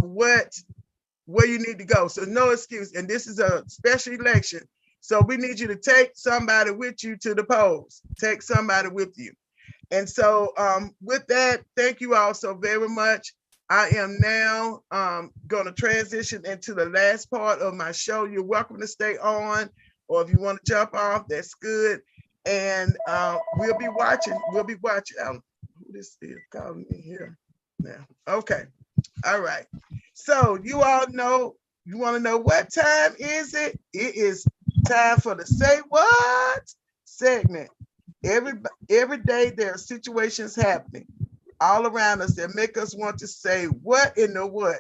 A: where you need to go. So no excuse. And this is a special election, so we need you to take somebody with you to the polls. Take somebody with you. And so with that, thank you all so very much. I am now going to transition into the last part of my show. You're welcome to stay on, or if you want to jump off, that's good. And we'll be watching. Who this is calling me here now? Okay. All right. So you all know, you want to know what time is it? It is time for the Say What segment. Every day there are situations happening all around us that make us want to say what in the what.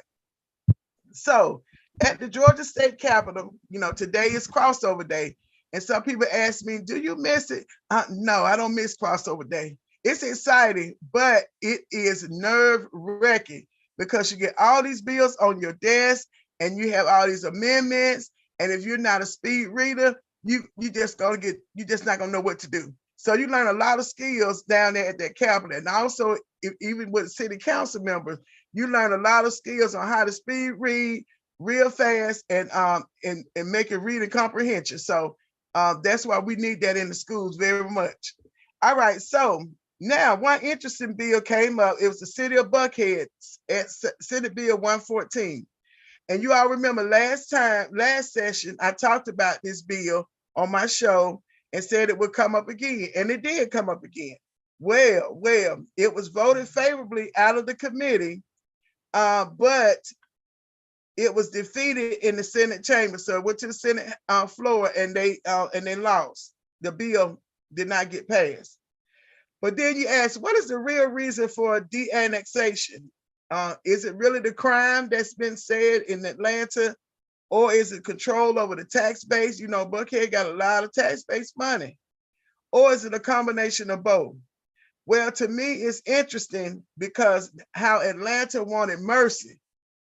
A: So at the Georgia State Capitol, today is crossover day. And some people ask me, do you miss it? No, I don't miss crossover day. It's exciting, but it is nerve-wracking because you get all these bills on your desk and you have all these amendments. And if you're not a speed reader, you're just not gonna know what to do. So you learn a lot of skills down there at that Capitol. And also, even with city council members, you learn a lot of skills on how to speed read real fast and make it reading comprehension. So that's why we need that in the schools very much. All right, so now one interesting bill came up. It was the City of Buckhead at Senate Bill 114. And you all remember last session, I talked about this bill on my show and said it would come up again, and it did come up again. Well, it was voted favorably out of the committee, but it was defeated in the Senate chamber. So it went to the Senate floor and they lost. The bill did not get passed. But then you ask, what is the real reason for de-annexation? Is it really the crime that's been said in Atlanta, or is it control over the tax base? Buckhead got a lot of tax base money. Or is it a combination of both? Well, to me, it's interesting because how Atlanta wanted mercy.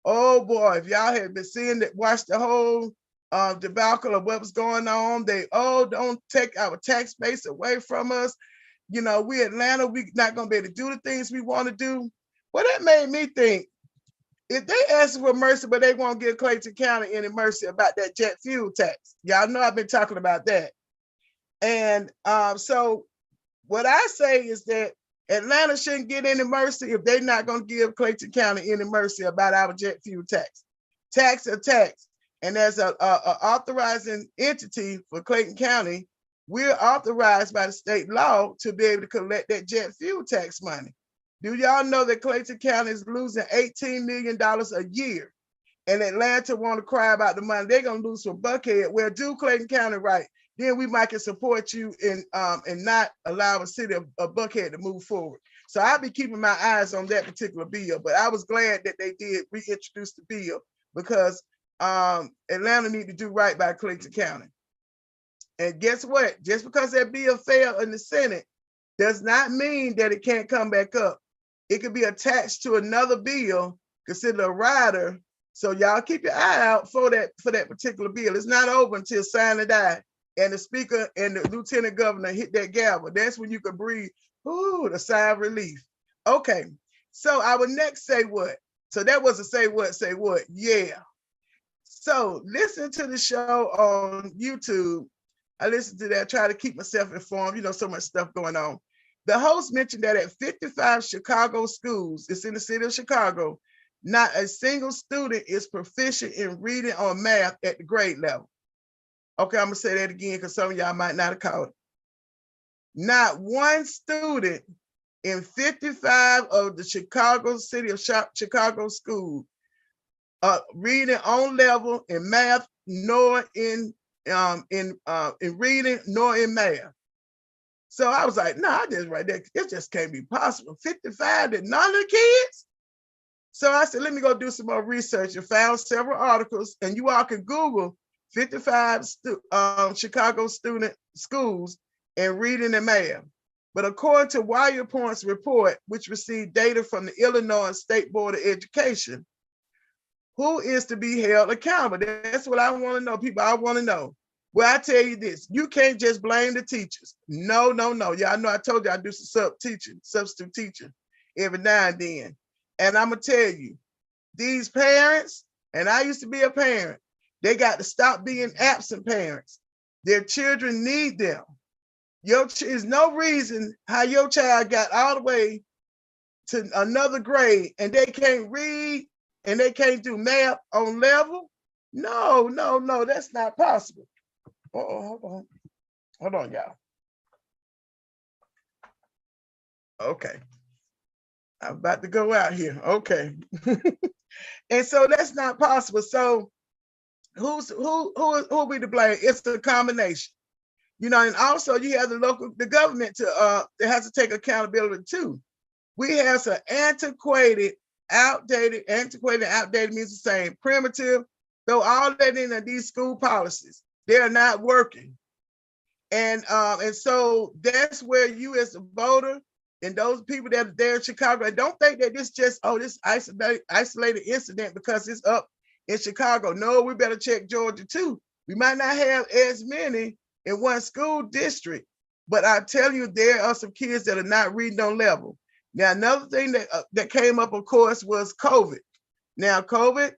A: Oh boy, if y'all had been watched the whole debacle of what was going on, don't take our tax base away from us. We Atlanta, we not gonna be able to do the things we want to do. Well, that made me think, if they ask for mercy, but they won't give Clayton County any mercy about that jet fuel tax. Y'all know I've been talking about that. And so what I say is that Atlanta shouldn't get any mercy if they're not going to give Clayton County any mercy about our jet fuel tax. Tax or tax. And as a authorizing entity for Clayton County, we're authorized by the state law to be able to collect that jet fuel tax money. Do y'all know that Clayton County is losing $18 million a year? And Atlanta want to cry about the money they're going to lose from Buckhead. Well, do Clayton County right. Then we might can support you in and not allow a city of Buckhead to move forward. So I'll be keeping my eyes on that particular bill. But I was glad that they did reintroduce the bill because Atlanta need to do right by Clayton County. And guess what? Just because that bill failed in the Senate does not mean that it can't come back up. It could be attached to another bill considered a rider. So y'all keep your eye out for that particular bill. It's not over until sign and die. And the speaker and the lieutenant governor hit that gavel. That's when you can breathe, the sigh of relief. Okay, so I would next say what? So that was a say what? Yeah. So listen to the show on YouTube. I listen to that, try to keep myself informed, so much stuff going on. The host mentioned that at 55 Chicago schools, it's in the city of Chicago, Not a single student is proficient in reading or math at the grade level. Okay, I'm gonna say that again because some of y'all might not have caught it. Not one student in 55 of the City of Chicago schools reading on level in math, nor in reading, nor in math. So I was like, I just right there, it just can't be possible. 55 that none of the kids. So I said, let me go do some more research and found several articles, and you all can Google 55 Chicago student schools and reading and math. But according to Wirepoint's report, which received data from the Illinois State Board of Education, who is to be held accountable? That's what I want to know, people. I want to know. Well, I tell you this, you can't just blame the teachers. No. Y'all know I told you I do some substitute teaching every now and then. And I'm going to tell you, these parents, and I used to be a parent, they got to stop being absent parents. Their children need them. There's no reason how your child got all the way to another grade and they can't read and they can't do math on level. No, that's not possible. Hold on, y'all. Okay. I'm about to go out here. Okay. And so that's not possible. So who are we to blame? It's the combination. And also you have the government that has to take accountability too. We have some outdated means the same, primitive, throw all that in these school policies. They're not working. And so that's where you as a voter and those people that are there in Chicago, I don't think that this isolated incident because it's up in Chicago. No, we better check Georgia too. We might not have as many in one school district, but I tell you, there are some kids that are not reading on level. Now, another thing that came up, of course, was COVID. Now, COVID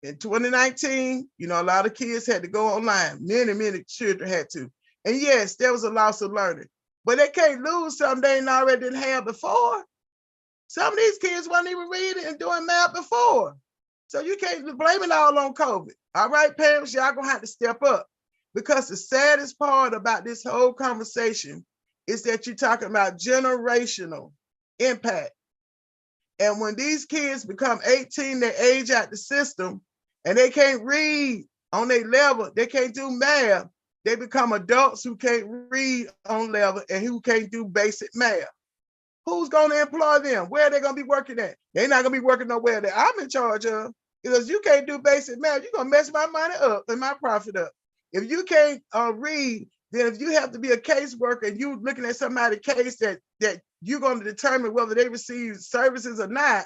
A: in 2019, a lot of kids had to go online. Many children had to. And yes, there was a loss of learning, but they can't lose something they already didn't have before. Some of these kids weren't even reading and doing math before. So you can't blame it all on COVID. All right, parents, y'all gonna have to step up, because the saddest part about this whole conversation is that you're talking about generational impact. And when these kids become 18, they age out the system and they can't read on their level, they can't do math, they become adults who can't read on level and who can't do basic math. Who's going to employ them? Where are they going to be working at? They're not going to be working nowhere that I'm in charge of, because you can't do basic math, you're going to mess my money up and my profit up. If you can't read, then if you have to be a caseworker and you're looking at somebody's case that you're going to determine whether they receive services or not,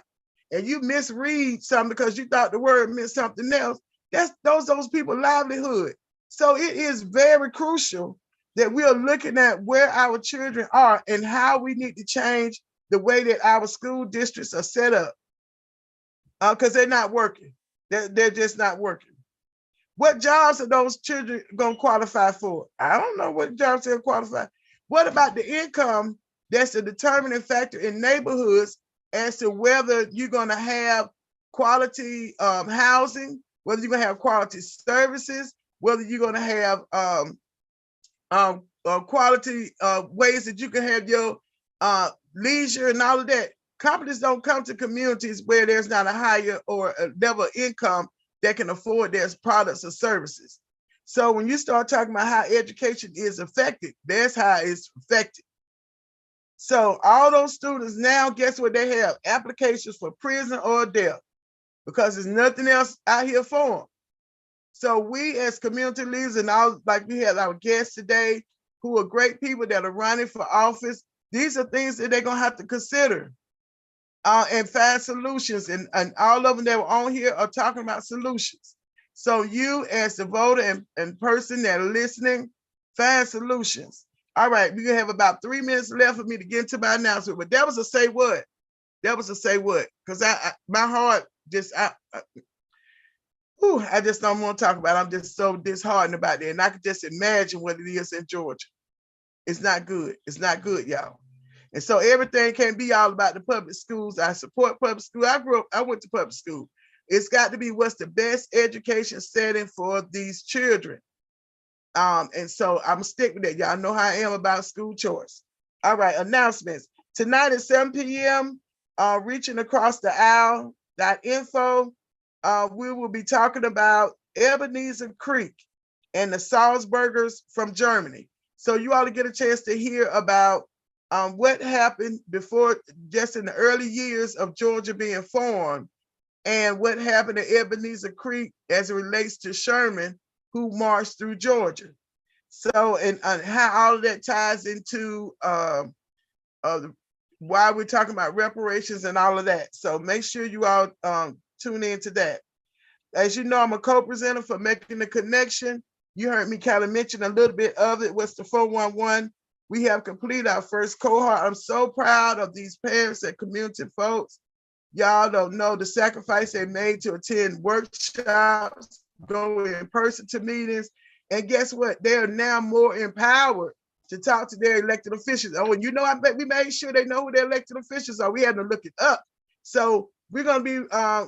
A: and you misread something because you thought the word meant something else, that's those people's livelihood. So it is very crucial that we are looking at where our children are and how we need to change the way that our school districts are set up, because they're not working. They're just not working. What jobs are those children going to qualify for? I don't know what jobs they'll qualify. What about the income that's the determining factor in neighborhoods as to whether you're going to have quality housing, whether you're going to have quality services, whether you're going to have quality ways that you can have your leisure and all of that. Companies don't come to communities where there's not a higher or a level of income that can afford their products or services. So when you start talking about how education is affected, that's how it's affected. So all those students now, guess what they have? Applications for prison or death, because there's nothing else out here for them. So we as community leaders, and all, like we had our guests today, who are great people that are running for office, these are things that they're gonna have to consider and find solutions. And all of them that were on here are talking about solutions. So you as the voter and person that are listening, find solutions. All right, we're gonna have about 3 minutes left for me to get into my announcement, but that was a say what? That was a say what? Because my heart just, I just don't want to talk about it. I'm just so disheartened about that. And I can just imagine what it is in Georgia. It's not good. It's not good, y'all. And so everything can't be all about the public schools. I support public school. I went to public school. It's got to be what's the best education setting for these children. And so I'm gonna stick with that. Y'all know how I am about school choice. All right, announcements. Tonight at 7 p.m., reaching across the aisle.info, we will be talking about Ebenezer Creek and the Salzburgers from Germany. So you ought to get a chance to hear about what happened before, just in the early years of Georgia being formed, and what happened at Ebenezer Creek as it relates to Sherman, who marched through Georgia. So, and how all of that ties into why we're talking about reparations and all of that. So make sure you all tune into that. As you know, I'm a co-presenter for Making the Connection. You heard me kind of mention a little bit of it. What's the 411? We have completed our first cohort. I'm so proud of these parents and community folks. Y'all don't know the sacrifice they made to attend workshops, go in person to meetings. And guess what? They're now more empowered to talk to their elected officials. Oh, and you know, I bet we made sure they know who their elected officials are. We had to look it up. So we're going to be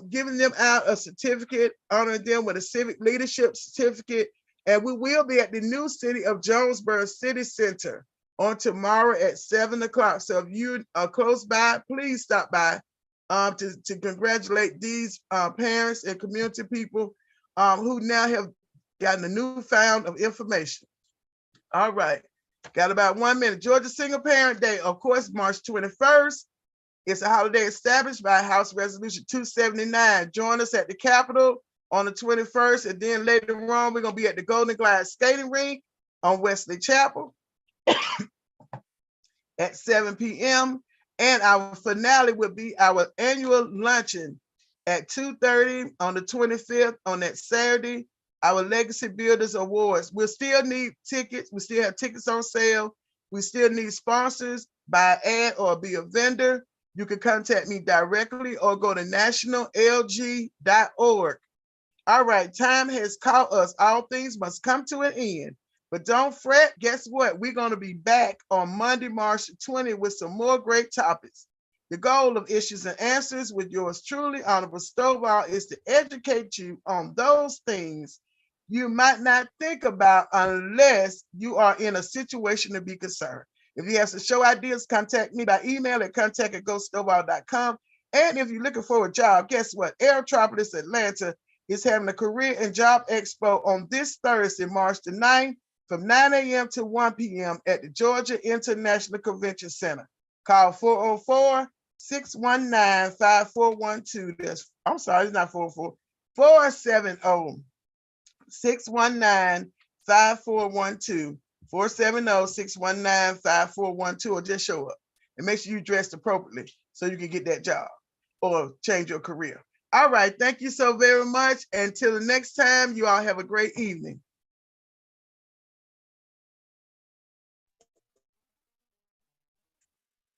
A: giving them out a certificate, honoring them with a civic leadership certificate. And we will be at the new City of Jonesboro City Center on tomorrow at 7 o'clock. So if you are close by, please stop by to congratulate these parents and community people who now have gotten a newfound of information. All right, got about 1 minute. Georgia Single Parent Day, of course, March 21st. It's a holiday established by House Resolution 279. Join us at the Capitol on the 21st, and then later on, we're gonna be at the Golden Glide Skating Rink on Wesley Chapel at 7 p.m. And our finale will be our annual luncheon at 2:30 on the 25th on that Saturday, our Legacy Builders Awards. We'll still need tickets. We still have tickets on sale. We still need sponsors, buy ad or be a vendor. You can contact me directly or go to nationallg.org. All right, time has caught us. All things must come to an end. But don't fret, guess what? We're going to be back on Monday, March 20th with some more great topics. The goal of Issues and Answers with yours truly, Honorable Stovall, is to educate you on those things you might not think about unless you are in a situation to be concerned. If you have some show ideas, contact me by email at contact@gostovall.com. And if you're looking for a job, guess what? Aerotropolis Atlanta is having a career and job expo on this Thursday, March the 9th, from 9 a.m. to 1 p.m. at the Georgia International Convention Center. Call 404-619-5412. That's, I'm sorry, it's not 404, 470-619-5412. 470-619-5412, or just show up and make sure you dressed appropriately so you can get that job or change your career. All right, thank you so very much. Until the next time, you all have a great evening.